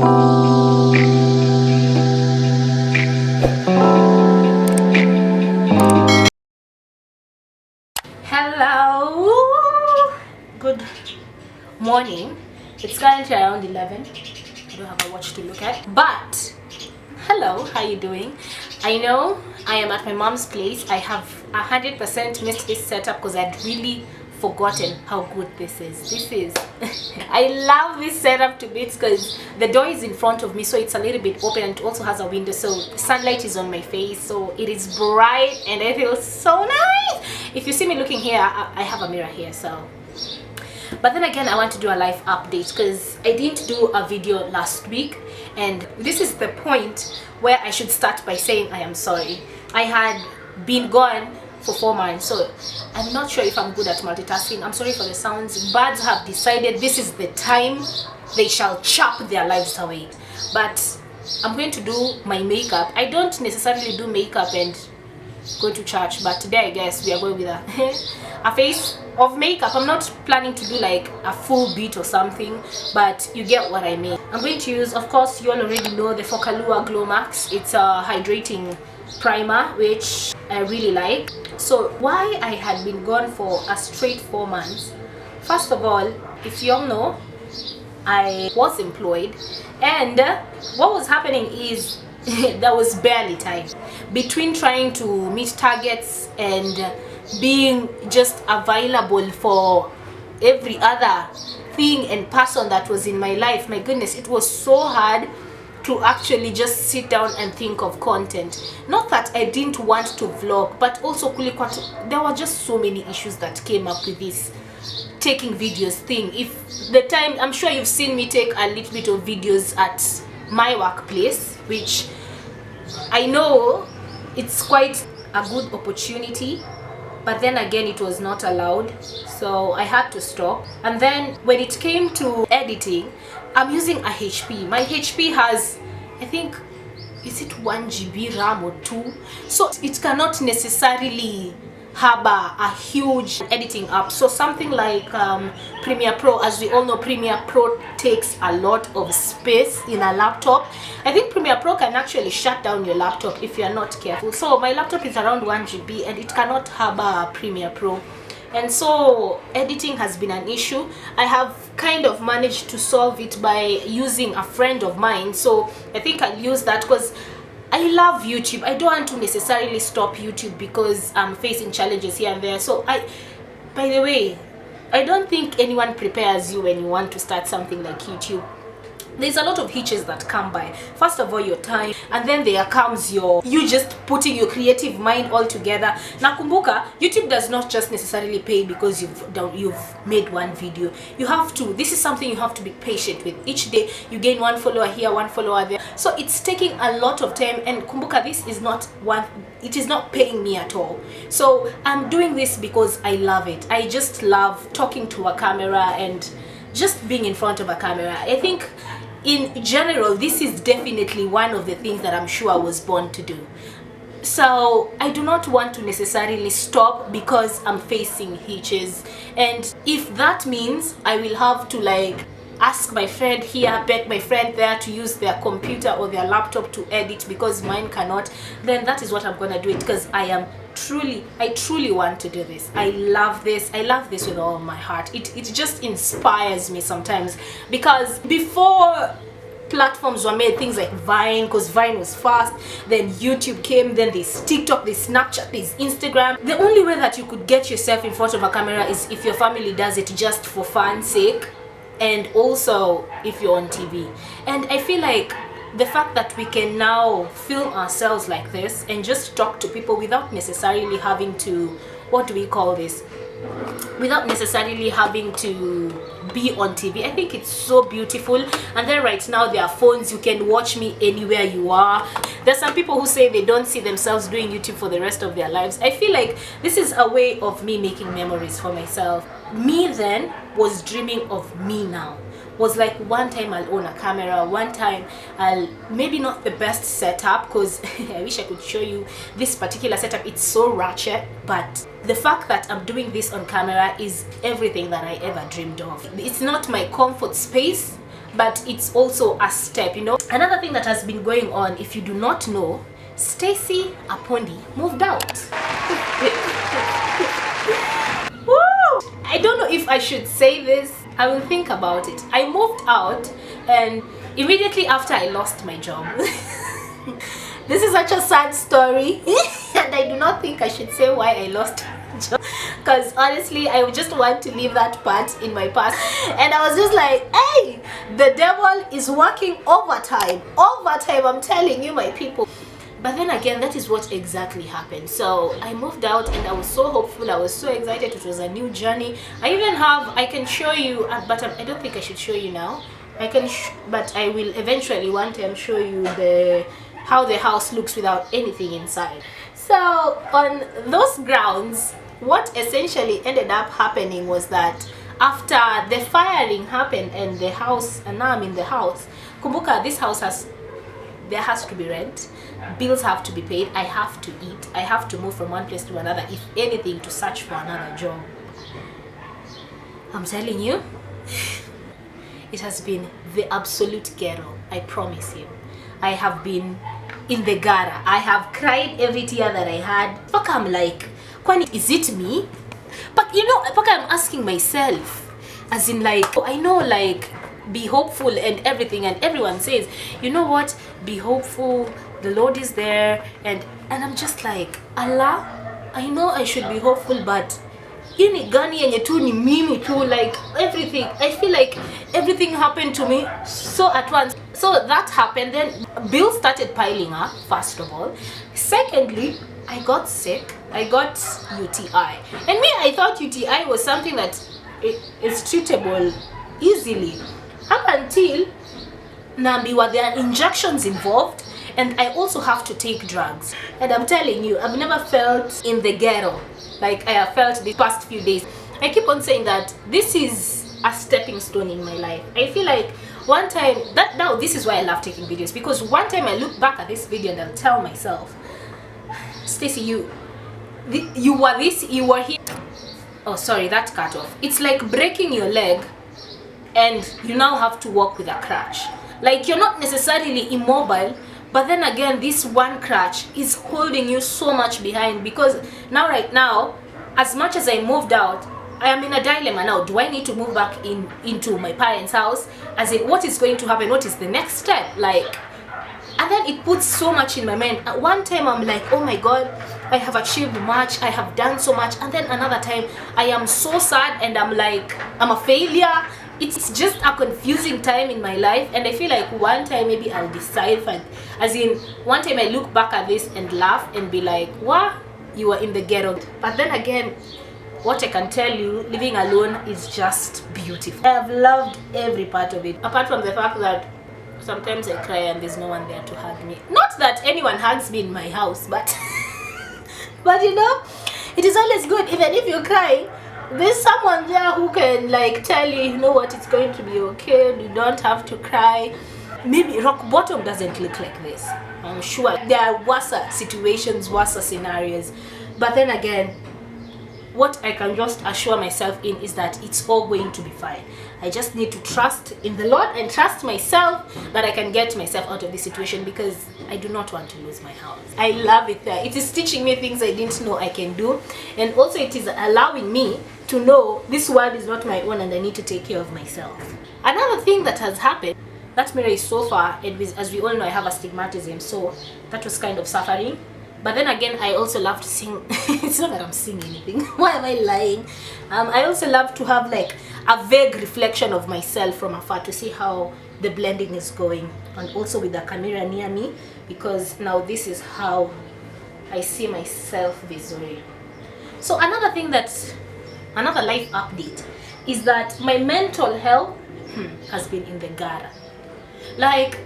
Hello, good morning. It's currently around 11. I don't have a watch to look at, but hello, how you doing? I know I am at my mom's place. I have 100% missed this setup because I'd really forgotten how good this is. I love this setup to bits because the door is in front of me, so it's a little bit open, and it also has a window, so sunlight is on my face, so it is bright and I feel so nice. If you see me looking here, I have a mirror here, so. But then again, I want to do a life update because I didn't do a video last week, and this is the point where I should start by saying I am sorry. I had been gone for 4 months, so I'm not sure if I'm good at multitasking. I'm sorry for the sounds. Birds have decided this is the time they shall chop their lives away. But I'm going to do my makeup. I don't necessarily do makeup and go to church, but today I guess we are going with a face of makeup. I'm not planning to do like a full beat or something, but you get what I mean. I'm going to use, of course, you all already know the Fokalua Glow Max. It's a hydrating primer, which I really like. So why I had been gone for a straight 4 months? First of all, if you all know, I was employed, and what was happening is there was barely time between trying to meet targets and being just available for every other thing and person that was in my life. My goodness, it was so hard to actually just sit down and think of content. Not that I didn't want to vlog, but also there were just so many issues that came up with this taking videos thing. If the time, I'm sure you've seen me take a little bit of videos at my workplace, which I know it's quite a good opportunity, but then again it was not allowed, so I had to stop. And then when it came to editing, I'm using a HP. My HP has, I think, is it 1 GB RAM or 2? So it cannot necessarily have a huge editing app. So something like Premiere Pro, as we all know, Premiere Pro takes a lot of space in a laptop. I think Premiere Pro can actually shut down your laptop if you're not careful. So my laptop is around 1 GB and it cannot have a Premiere Pro. And so editing has been an issue. I have kind of managed to solve it by using a friend of mine. So I think I'll use that because I love YouTube. I don't want to necessarily stop YouTube because I'm facing challenges here and there. So by the way, I don't think anyone prepares you when you want to start something like YouTube. There's a lot of hitches that come by. First of all, your time, and then there comes you just putting your creative mind all together. Nakumbuka, YouTube does not just necessarily pay because you've made one video. You have to, this is something you have to be patient with. Each day you gain 1 follower here, 1 follower there. So it's taking a lot of time, and kumbuka, this is not it is not paying me at all. So I'm doing this because I love it. I just love talking to a camera and just being in front of a camera. I think in general, this is definitely one of the things that I'm sure I was born to do. So I do not want to necessarily stop because I'm facing hitches, and if that means I will have to like ask my friend here, beg my friend there to use their computer or their laptop to edit because mine cannot, then that is what I'm gonna do it, because I truly want to do this. I love this with all my heart. It just inspires me sometimes, because before platforms were made, things like Vine, because Vine was fast, then YouTube came, then there's TikTok, there's Snapchat, there's Instagram. The only way that you could get yourself in front of a camera is if your family does it just for fun's sake, and also if you're on TV. And I feel like the fact that we can now film ourselves like this and just talk to people without necessarily having to, what do we call this, without necessarily having to be on TV, I think it's so beautiful. And then right now there are phones, you can watch me anywhere you are. There's some people who say they don't see themselves doing YouTube for the rest of their lives. I feel like this is a way of me making memories for myself. Me then was dreaming of me now. Was like, one time I'll own a camera, one time I'll, maybe not the best setup, because I wish I could show you this particular setup, it's so ratchet, but the fact that I'm doing this on camera is everything that I ever dreamed of. It's not my comfort space. but it's also a step, you know. Another thing that has been going on, if you do not know, Stacy Apondi moved out. Woo! I don't know if I should say this. I will think about it. I moved out, and immediately after I lost my job. This is such a sad story, and I do not think I should say why I lost my job, because honestly I just want to leave that part in my past. And I was just like, hey, the devil is working overtime, I'm telling you, my people. But then again, that is what exactly happened. So I moved out, and I was so hopeful, I was so excited. It was a new journey. I can show you, but I don't think I should show you now. But I will eventually one time show you how the house looks without anything inside. So on those grounds, what essentially ended up happening was that after the firing happened and the house, and now I'm in the house, kumbuka, this house there has to be rent, bills have to be paid, I have to eat, I have to move from one place to another, if anything, to search for another job. I'm telling you, it has been the absolute ghetto, I promise you. I have been in the gutter. I have cried every tear that I had. Fuck, I'm like, Kwani, is it me? But you know, fuck, I'm asking myself, as in like, I know, like, be hopeful and everything, and everyone says, you know what, be hopeful, the Lord is there, and I'm just like, Allah, I know I should be hopeful, but ini gani yenye tu ni mimi tu, like everything, I feel like everything happened to me so at once. So that happened, then bills started piling up, first of all. Secondly, I got sick, I got UTI, and me, I thought UTI was something that is treatable easily, up until Nambiwa, there are injections involved, and I also have to take drugs. And I'm telling you, I've never felt in the ghetto like I have felt the past few days. I keep on saying that this is a stepping stone in my life. I feel like one time, now this is why I love taking videos, because one time I look back at this video and I'll tell myself, Stacy, you were here. Oh, sorry, that cut off. It's like breaking your leg and you now have to walk with a crutch. Like, you're not necessarily immobile, but then again, this one crutch is holding you so much behind, because right now, as much as I moved out, I am in a dilemma now. Do I need to move back into my parents' house? As in, what is going to happen? What is the next step? Like, and then it puts so much in my mind. At one time, I'm like, oh my God, I have achieved much, I have done so much. And then another time, I am so sad and I'm like, I'm a failure. It's just a confusing time in my life, and I feel like one time maybe I'll decide, as in, one time I look back at this and laugh and be like, what? You were in the ghetto. But then again, what I can tell you, living alone is just beautiful. I have loved every part of it, apart from the fact that sometimes I cry and there's no one there to hug me. Not that anyone hugs me in my house, but but you know, it is always good, even if you cry, there's someone there who can like tell you, you know what, it's going to be okay, you don't have to cry. Maybe rock bottom doesn't look like this, I'm sure there are worse situations, worse scenarios, but then again, what I can just assure myself in is that it's all going to be fine. I just need to trust in the Lord and trust myself that I can get myself out of this situation, because I do not want to lose my house. I love it there. It is teaching me things I didn't know I can do, and also it is allowing me to know this world is not my own and I need to take care of myself. Another thing that has happened, that mirror is so far, and as we all know, I have astigmatism, so that was kind of suffering. But then again, I also love to sing. It's not that I'm singing anything. Why am I lying? I also love to have like a vague reflection of myself from afar to see how the blending is going, and also with the camera near me, because now this is how I see myself visually. So another thing another life update is that my mental health has been in the gutter. Like,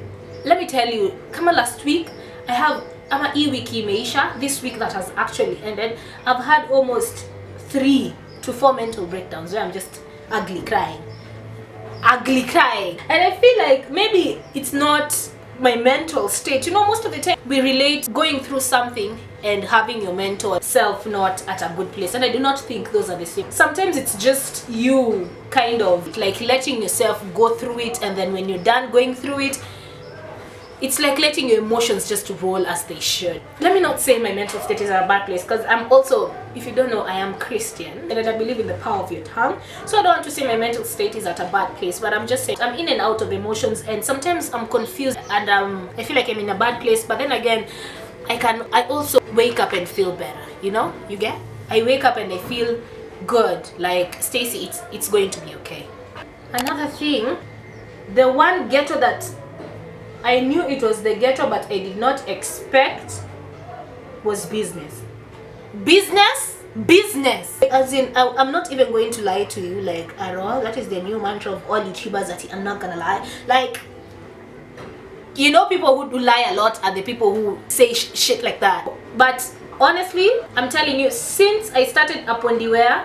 let me tell you, come on, last week I'm a wiki imeisha. This week that has actually ended, I've had almost 3 to 4 mental breakdowns where I'm just ugly crying, and I feel like maybe it's not my mental state. You know, most of the time we relate going through something and having your mental self not at a good place, and I do not think those are the same. Sometimes it's just you kind of like letting yourself go through it, and then when you're done going through it, it's like letting your emotions just roll as they should. Let me not say my mental state is at a bad place, because I'm also, if you don't know, I am Christian and I believe in the power of your tongue. So I don't want to say my mental state is at a bad place, but I'm just saying I'm in and out of emotions, and sometimes I'm confused and I feel like I'm in a bad place, but then again, I also wake up and feel better, you know? You get? I wake up and I feel good, like, Stacy, it's going to be okay. Another thing, the one ghetto that I knew it was the ghetto, but I did not expect was business. Business. As in, I'm not even going to lie to you, like, at all. That is the new mantra of all YouTubers, that I'm not gonna lie. Like, you know, people who do lie a lot are the people who say shit like that. But honestly, I'm telling you, since I started apondiwear,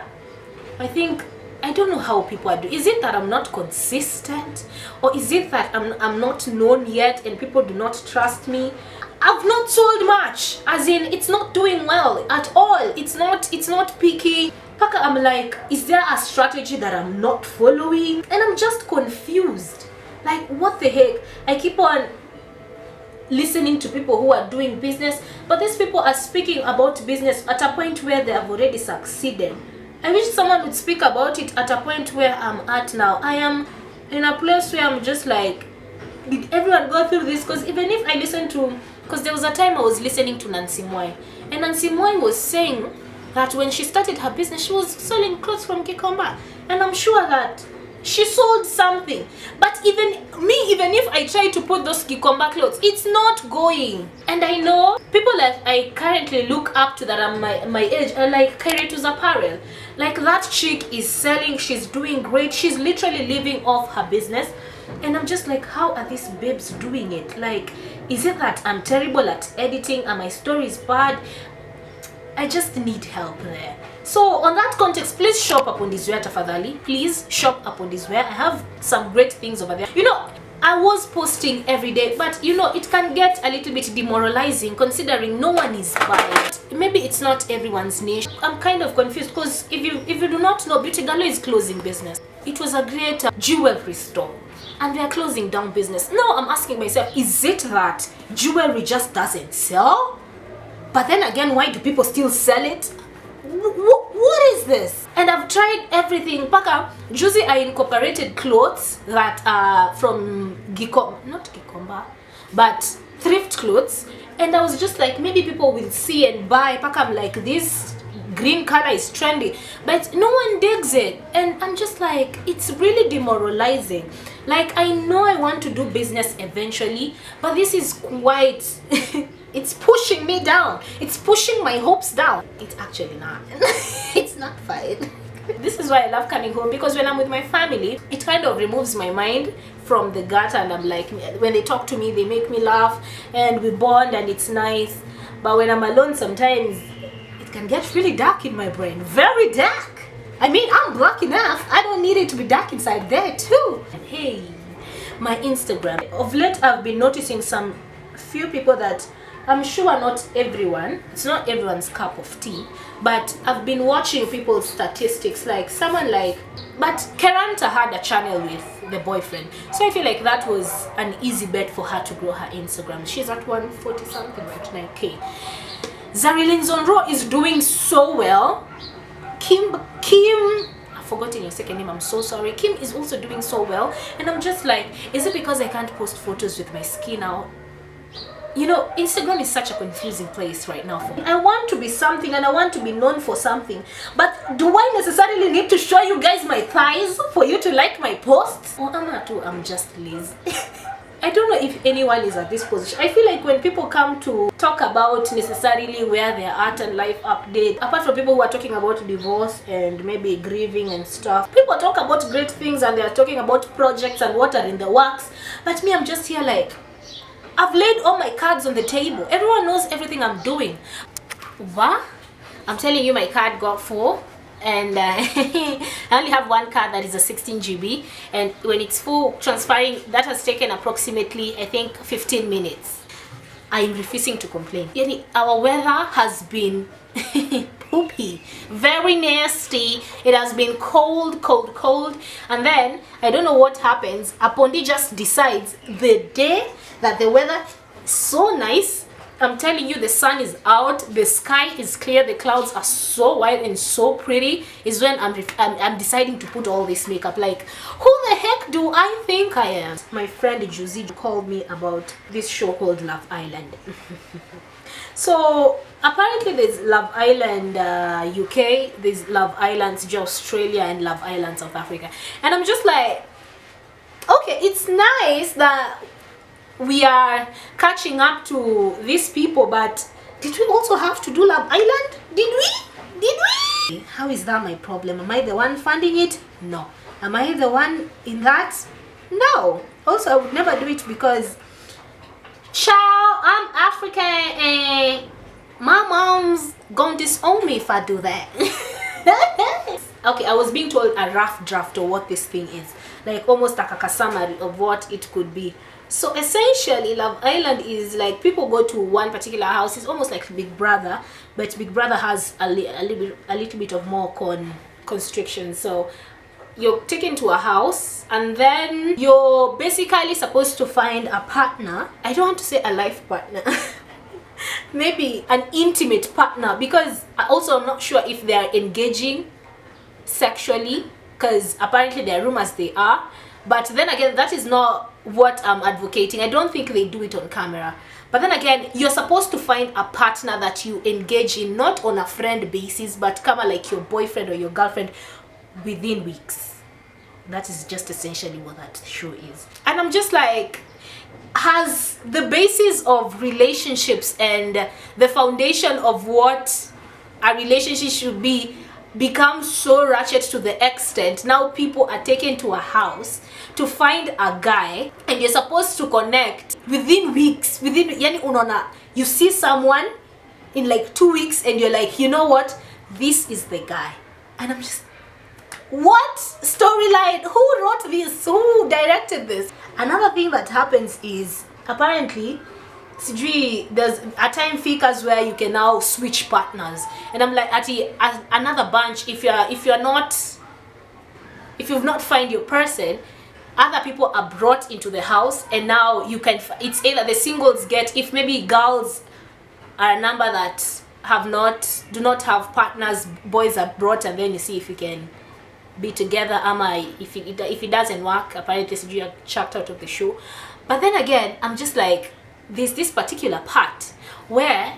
I don't know how people are doing. Is it that I'm not consistent, or is it that I'm not known yet and people do not trust me? I've not sold much, as in it's not doing well at all. It's not picky. Paka, I'm like, is there a strategy that I'm not following? And I'm just confused. Like, what the heck? I keep on listening to people who are doing business, but these people are speaking about business at a point where they have already succeeded. I wish someone would speak about it at a point where I'm at now. I am in a place where I'm just like, did everyone go through this? Because even if I listen to, because there was a time I was listening to Nancy Mwai, and Nancy Mwai was saying that when she started her business, she was selling clothes from Kikomba, and I'm sure that she sold something. But even if I try to put those Kikomba clothes, it's not going. And I know people that I currently look up to that are my age are like Kairetu's apparel. Like, that chick is selling, she's doing great, she's literally living off her business. And I'm just like, how are these babes doing it? Like, is it that I'm terrible at editing? Are my stories bad? I just need help there. So on that context, please shop apondiwear tafadhali. Please shop apondiwear. I have some great things over there. You know, I was posting every day, but you know, it can get a little bit demoralizing considering no one is buying it. Maybe it's not everyone's niche. I'm kind of confused, because if you do not know, Beauty Gallo is closing business. It was a great jewelry store, and they are closing down business. Now I'm asking myself, is it that jewelry just doesn't sell? But then again, why do people still sell it? What is this? And I've tried everything. Paka, Juicy, I incorporated clothes that are from not Gikomba, but thrift clothes. And I was just like, maybe people will see and buy. Paka, I'm like, this green color is trendy, but no one digs it. And I'm just like, it's really demoralizing. Like, I know I want to do business eventually, but this is quite it's pushing me down. It's pushing my hopes down. It's actually not. It's not fine. This is why I love coming home, because when I'm with my family, it kind of removes my mind from the gutter, and I'm like, when they talk to me, they make me laugh and we bond and it's nice. But when I'm alone, sometimes it can get really dark in my brain. Very dark. I mean, I'm black enough. I don't need it to be dark inside there too. And hey, my Instagram. Of late, I've been noticing some few people that I'm sure not everyone, it's not everyone's cup of tea, but I've been watching people's statistics, like someone like, but Keranta had a channel with the boyfriend, so I feel like that was an easy bet for her to grow her Instagram. She's at 140 something right 9K. Zarilyn Zonro is doing so well. Kim, I've forgotten your second name, I'm so sorry. Kim is also doing so well, and I'm just like, is it because I can't post photos with my skin out? You know, Instagram is such a confusing place right now for me. I want to be something and I want to be known for something, but do I necessarily need to show you guys my thighs for you to like my posts? Or I'm just lazy. I don't know if anyone is at this position. I feel like when people come to talk about necessarily where they're at and life update, apart from people who are talking about divorce and maybe grieving and stuff, people talk about great things and they're talking about projects and what are in the works. But me, I'm just here like, I've laid all my cards on the table. Everyone knows everything I'm doing. What? I'm telling you, my card got 4. and I only have one card that is a 16 GB, and when it's full transferring, that has taken approximately, I think, 15 minutes. I'm refusing to complain. Yani, our weather has been poopy, very nasty. It has been cold, and then I don't know what happens. Apondi just decides the day that the weather is so nice. I'm telling you, the sun is out, the sky is clear, the clouds are so white and so pretty, is when I'm deciding to put all this makeup. Like, who the heck do I think I am? My friend Juzi called me about this show called Love Island. So apparently there's Love Island UK, there's Love Island Australia, and Love Island South Africa. And I'm just like, okay, it's nice that we are catching up to these people, but did we also have to do Love Island? Did we? How is that my problem? Am I the one funding it? No. Am I the one in that? No. Also, I would never do it because, child, I'm African and my mom's gonna disown me if I do that. Okay, I was being told a rough draft of what this thing is, like almost like a summary of what it could be. So essentially, Love Island is like people go to one particular house. It's almost like Big Brother, but Big Brother has a little bit of more constrictions. So you're taken to a house, and then you're basically supposed to find a partner. I don't want to say a life partner. Maybe an intimate partner, because also I'm not sure if they are engaging sexually, because apparently there are rumors they are. But then again, that is not what I'm advocating. I don't think they do it on camera. But then again, you're supposed to find a partner that you engage in, not on a friend basis, but come like your boyfriend or your girlfriend within weeks. That is just essentially what that show is. And I'm just like, has the basis of relationships and the foundation of what a relationship should be become so ratchet to the extent now people are taken to a house to find a guy, and you're supposed to connect within weeks, yani unona, you see someone in like 2 weeks and you're like, you know what, this is the guy. And I'm just, what storyline? Who wrote this? Who directed this? Another thing that happens is apparently there's a time figures where you can now switch partners, and I'm like, another bunch, if you've not find your person, other people are brought into the house, and now you can, it's either the singles get, if maybe girls are a number that do not have partners, boys are brought, and then you see if you can be together. If it doesn't work, apparently you are chucked out of the show. But then again, I'm just like, there's this particular part where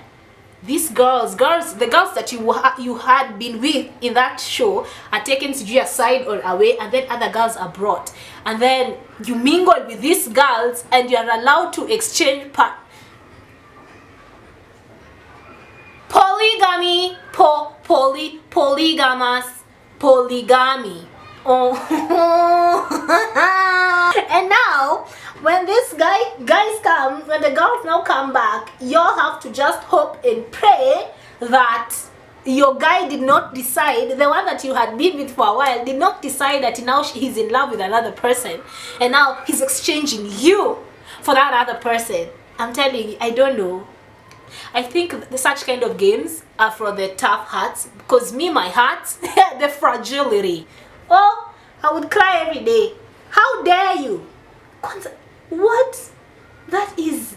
these the girls that you had been with in that show are taken aside or away, and then other girls are brought, and then you mingle with these girls and you are allowed to exchange polygamy, polygamy. Oh. And now when this guys come, when the girls now come back, y'all have to just hope and pray that your guy did not decide, the one that you had been with for a while did not decide that now he's in love with another person, and now he's exchanging you for that other person. I'm telling you, I don't know. I think such kind of games are for the tough hearts, because me, my heart, the fragility. Oh, I would cry every day. How dare you? What? That is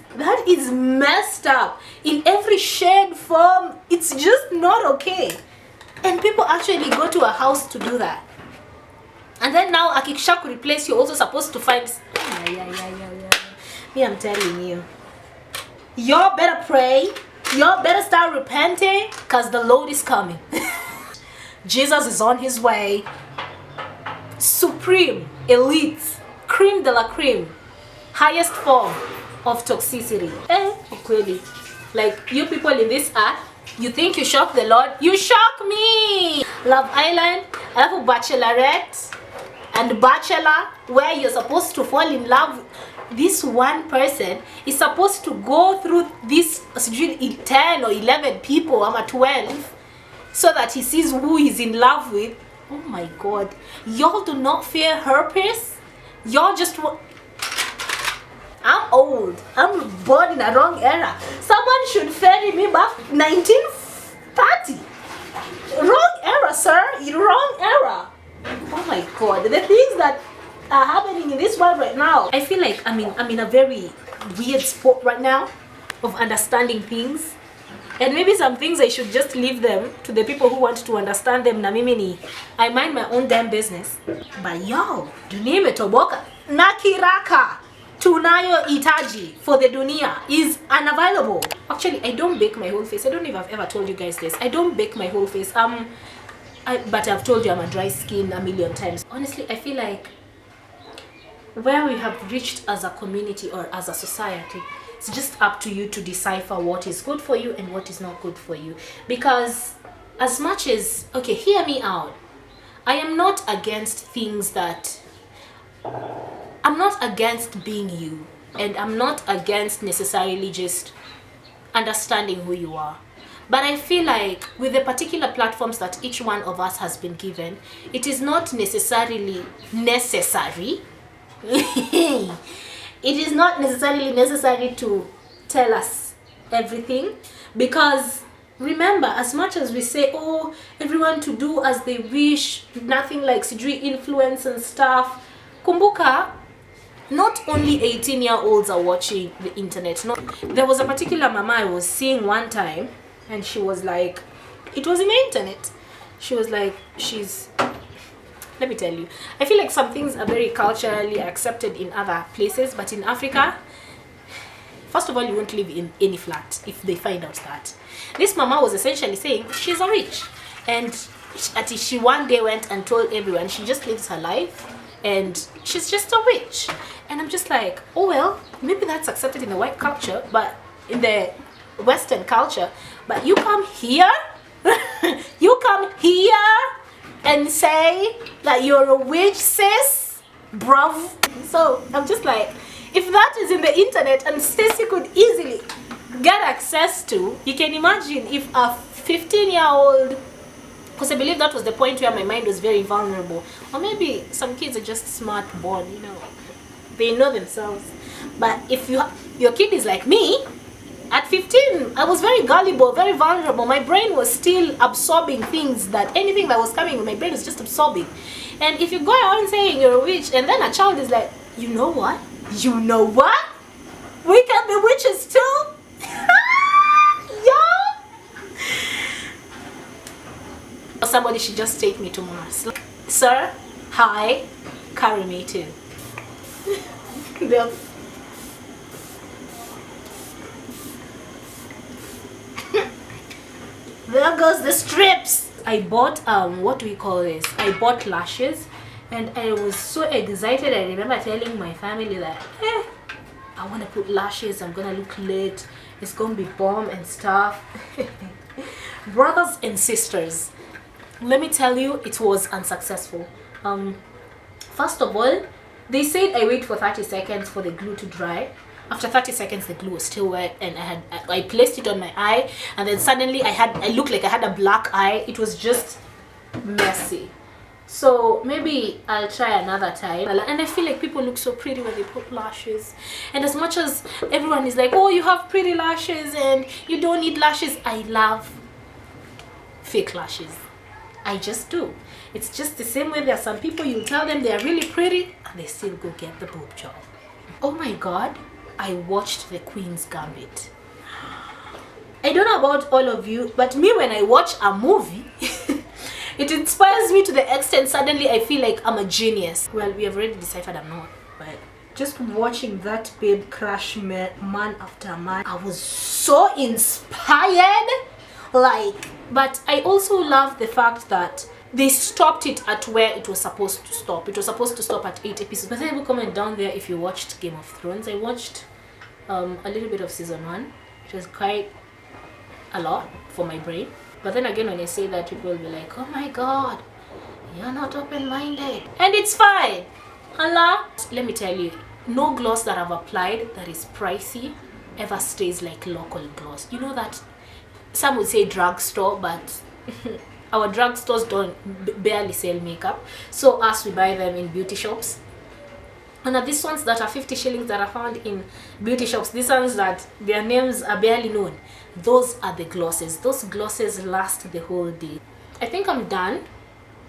messed up in every shade, form. It's just not okay. And people actually go to a house to do that. And then now Akikisha could replace, you're also supposed to find. Yeah. Me, I'm telling you. Y'all better pray. Y'all better start repenting, because the Lord is coming. Jesus is on his way. Supreme, elite, cream de la cream, highest form of toxicity. Clearly, like, you people in this earth, you think you shock the Lord? You shock me. Love Island, I have a bachelorette and bachelor, where you're supposed to fall in love. This one person is supposed to go through this 10 or 11 people, I'm at 12, so that he sees who he's in love with. Oh my god, y'all do not fear herpes. Y'all just I'm old. I'm born in a wrong era. Someone should ferry me back 1930. Wrong era, sir. Wrong era. Oh my god, the things that are happening in this world right now. I feel like I'm in a very weird spot right now of understanding things. And maybe some things I should just leave them to the people who want to understand them. Na mimi ni I mind my own damn business. But yo, dunia imetoboka. Nakiraka tunayo itaji for the dunia is unavailable. Actually, I don't bake my whole face. I don't know if I've ever told you guys this. I don't bake my whole face. But I've told you I'm a dry skin a million times. Honestly, I feel like where we have reached as a community or as a society, it's just up to you to decipher what is good for you and what is not good for you. Because as much as, okay, hear me out, I am not against things that, I'm not against being you, and I'm not against necessarily just understanding who you are. But I feel like with the particular platforms that each one of us has been given, it is not necessarily necessary. It is not necessarily necessary to tell us everything, because remember, as much as we say, oh, everyone to do as they wish, nothing like sijui influence and stuff, kumbuka, not only 18-year-olds are watching the internet. No, there was a particular mama I was seeing one time, and she was like, it was in the internet, she was like, let me tell you, I feel like some things are very culturally accepted in other places, but in Africa, first of all, you won't live in any flat if they find out that. This mama was essentially saying she's a witch, and she one day went and told everyone she just lives her life and she's just a witch. And I'm just like, oh well, maybe that's accepted in the white culture, but in the Western culture, but you come here you come here and say that you're a witch, sis, bruv. So I'm just like, if that is in the internet and Stacy could easily get access to, you can imagine if a 15-year-old, because I believe that was the point where my mind was very vulnerable, or maybe some kids are just smart born, you know, they know themselves. But if your kid is like me, at 15, I was very gullible, very vulnerable. My brain was still absorbing things, that anything that was coming, my brain was just absorbing. And if you go around saying you're a witch, and then a child is like, you know what? You know what? We can be witches too? Yeah. Somebody should just take me to Mars. Like, sir, hi, carry me too. There goes the strips. I bought what do we call this? I bought lashes, and I was so excited. I remember telling my family that I want to put lashes, I'm gonna look lit, it's gonna be bomb and stuff. Brothers and sisters, let me tell you, it was unsuccessful. First of all, they said I wait for 30 seconds for the glue to dry. After 30 seconds, the glue was still wet, and I placed it on my eye, and then suddenly I looked like I had a black eye. It was just messy. So maybe I'll try another time. And I feel like people look so pretty when they put lashes. And as much as everyone is like, oh, you have pretty lashes and you don't need lashes, I love fake lashes. I just do. It's just the same way there are some people, you tell them they are really pretty and they still go get the boob job. Oh my god, I watched The Queen's Gambit. I don't know about all of you, but me, when I watch a movie, it inspires me to the extent suddenly I feel like I'm a genius. Well, we have already deciphered I'm not, but just watching that babe crush man after man, I was so inspired. But I also love the fact that they stopped it at where it was supposed to stop. It was supposed to stop at 8 episodes. But then I will comment down there if you watched Game of Thrones. I watched a little bit of season 1. It was quite a lot for my brain. But then again, when I say that, people will be like, oh my god, you're not open-minded. And it's fine. Allah. Let me tell you, no gloss that I've applied that is pricey ever stays like local gloss. You know that some would say drugstore, but Our drugstores don't barely sell makeup, so us we buy them in beauty shops. And these ones that are 50 shillings that are found in beauty shops, these ones that their names are barely known, those are the glosses. Those glosses last the whole day. I think I'm done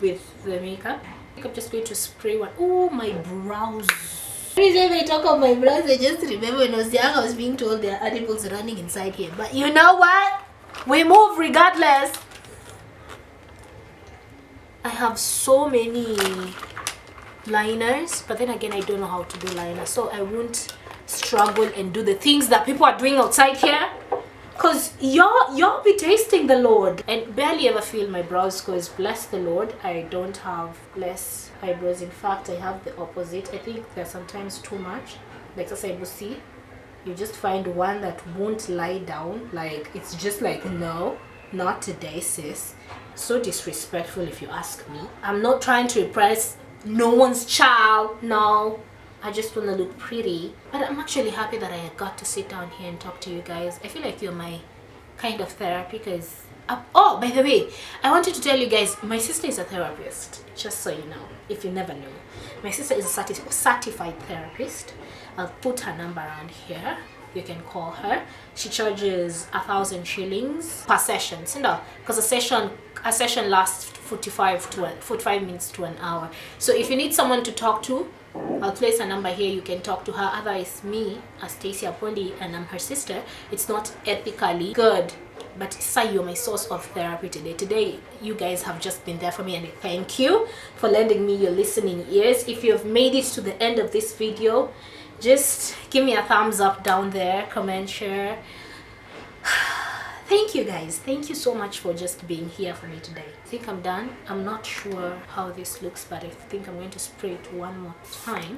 with the makeup. I think I'm just going to spray one. Oh, my brows. Every time I talk of my brows, I just remember when I was young, I was being told there are animals running inside here. But you know what? We move regardless. I have so many liners, but then again, I don't know how to do liners, so I won't struggle and do the things that people are doing outside here, because y'all be tasting the Lord. And barely ever feel my brows, because bless the Lord, I don't have less eyebrows. In fact, I have the opposite. I think they're sometimes too much. Like as I see, you just find one that won't lie down. Like it's just like, no, not today, sis. So disrespectful if you ask me. I'm not trying to impress no one's child, no. I just want to look pretty. But I'm actually happy that I got to sit down here and talk to you guys. I feel like you're my kind of therapy, because oh, by the way, I wanted to tell you guys, my sister is a therapist, just so you know, if you never knew. My sister is a certified therapist. I'll put her number around here. You can call her. She charges 1,000 shillings per session, you know, because a session lasts 45 minutes to an hour. So if you need someone to talk to, I'll place a number here. You can talk to her. Otherwise, me as Stacey Apondi, and I'm her sister, it's not ethically good, but say you're my source of therapy today. You guys have just been there for me, and thank you for lending me your listening ears. If you've made it to the end of this video, just give me a thumbs up down there, comment, share. Thank you guys, thank you so much for just being here for me today. I think I'm done. I'm not sure how this looks, but I think I'm going to spray it one more time.